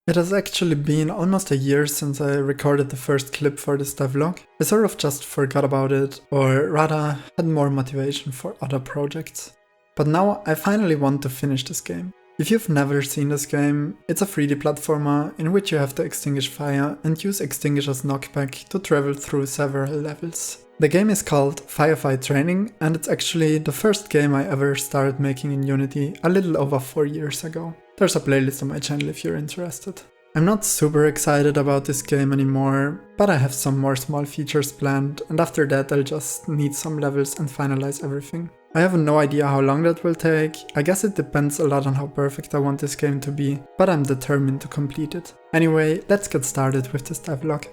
It has actually been almost a year since I recorded the first clip for this devlog. I sort of just forgot about it, or rather had more motivation for other projects. But now I finally want to finish this game. If you've never seen this game, it's a 3D platformer in which you have to extinguish fire and use Extinguisher's knockback to travel through several levels. The game is called Firefight Training, and it's actually the first game I ever started making in Unity a little over 4 years ago. There's a playlist on my channel if you're interested. I'm not super excited about this game anymore, but I have some more small features planned, and after that I'll just need some levels and finalize everything. I have no idea how long that will take. I guess it depends a lot on how perfect I want this game to be, but I'm determined to complete it. Anyway, let's get started with this devlog.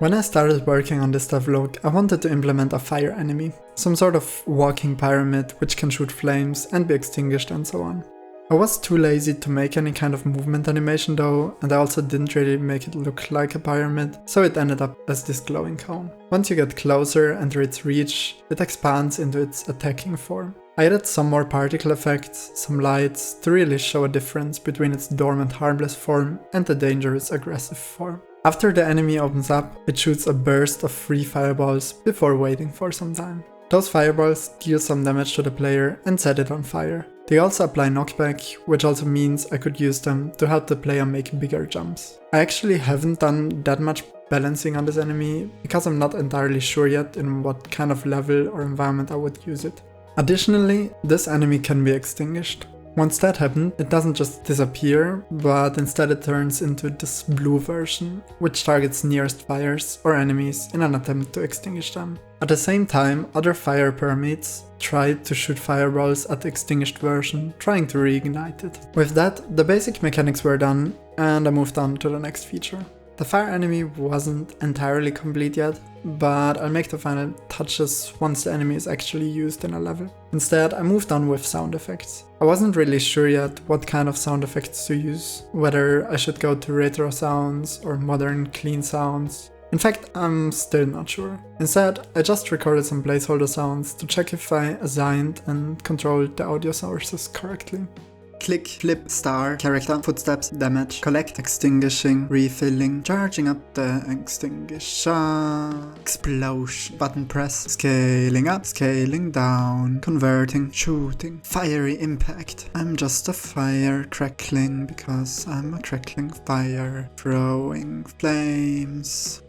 When I started working on this devlog, I wanted to implement a fire enemy, some sort of walking pyramid which can shoot flames and be extinguished and so on. I was too lazy to make any kind of movement animation though, and I also didn't really make it look like a pyramid, so it ended up as this glowing cone. Once you get closer and its reach, it expands into its attacking form. I added some more particle effects, some lights, to really show a difference between its dormant harmless form and the dangerous aggressive form. After the enemy opens up, it shoots a burst of 3 fireballs before waiting for some time. Those fireballs deal some damage to the player and set it on fire. They also apply knockback, which also means I could use them to help the player make bigger jumps. I actually haven't done that much balancing on this enemy, because I'm not entirely sure yet in what kind of level or environment I would use it. Additionally, this enemy can be extinguished. Once that happened, it doesn't just disappear, but instead it turns into this blue version, which targets nearest fires or enemies in an attempt to extinguish them. At the same time, other fire pyramids tried to shoot fireballs at the extinguished version, trying to reignite it. With that, the basic mechanics were done, and I moved on to the next feature. The fire enemy wasn't entirely complete yet, but I'll make the final touches once the enemy is actually used in a level. Instead, I moved on with sound effects. I wasn't really sure yet what kind of sound effects to use, whether I should go to retro sounds or modern clean sounds. In fact, I'm still not sure. Instead, I just recorded some placeholder sounds to check if I assigned and controlled the audio sources correctly. Click, flip, star, character, footsteps, damage, collect, extinguishing, refilling, charging up the extinguisher, explosion, button press, scaling up, scaling down, converting, shooting, fiery impact. I'm just a fire crackling because I'm a crackling fire, throwing flames.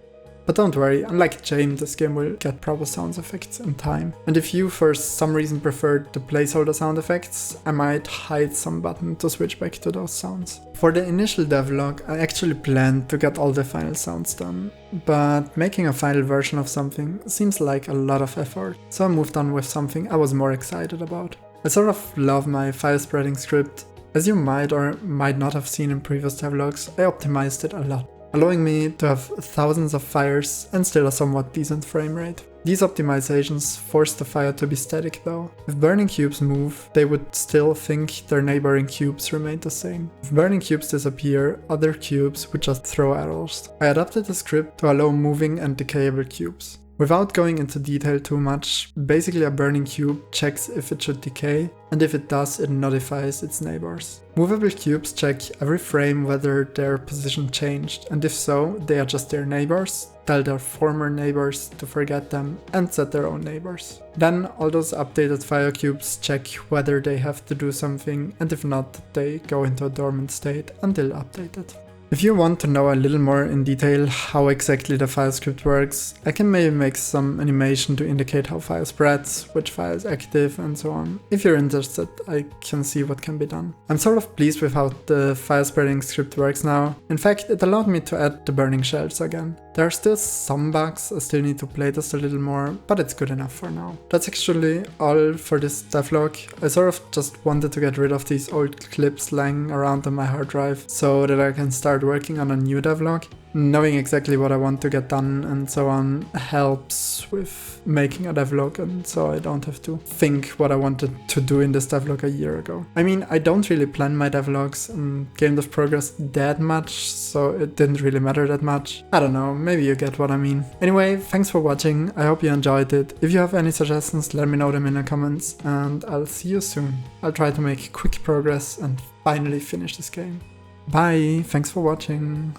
But don't worry, unlike Jame, this game will get proper sound effects in time. And if you for some reason prefer the placeholder sound effects, I might hide some button to switch back to those sounds. For the initial devlog, I actually planned to get all the final sounds done, but making a final version of something seems like a lot of effort, so I moved on with something I was more excited about. I sort of love my fire spreading script. As you might or might not have seen in previous devlogs, I optimized it a lot, allowing me to have thousands of fires and still a somewhat decent frame rate. These optimizations force the fire to be static though. If burning cubes move, they would still think their neighboring cubes remain the same. If burning cubes disappear, other cubes would just throw arrows. I adapted the script to allow moving and decayable cubes. Without going into detail too much, basically a burning cube checks if it should decay, and if it does, it notifies its neighbors. Movable cubes check every frame whether their position changed, and if so, they adjust their neighbors, tell their former neighbors to forget them, and set their own neighbors. Then all those updated fire cubes check whether they have to do something, and if not, they go into a dormant state until updated. If you want to know a little more in detail how exactly the fire script works, I can maybe make some animation to indicate how fire spreads, which fire is active and so on. If you're interested, I can see what can be done. I'm sort of pleased with how the fire spreading script works now. In fact, it allowed me to add the burning shells again. There are still some bugs, I still need to playtest a little more, but it's good enough for now. That's actually all for this devlog. I sort of just wanted to get rid of these old clips lying around on my hard drive so that I can start working on a new devlog. Knowing exactly what I want to get done and so on helps with making a devlog, and so I don't have to think what I wanted to do in this devlog a year ago. I mean, I don't really plan my devlogs and Game Dev Progress that much, so it didn't really matter that much. I don't know, maybe you get what I mean. Anyway, thanks for watching, I hope you enjoyed it. If you have any suggestions, let me know them in the comments, and I'll see you soon. I'll try to make quick progress and finally finish this game. Bye, thanks for watching.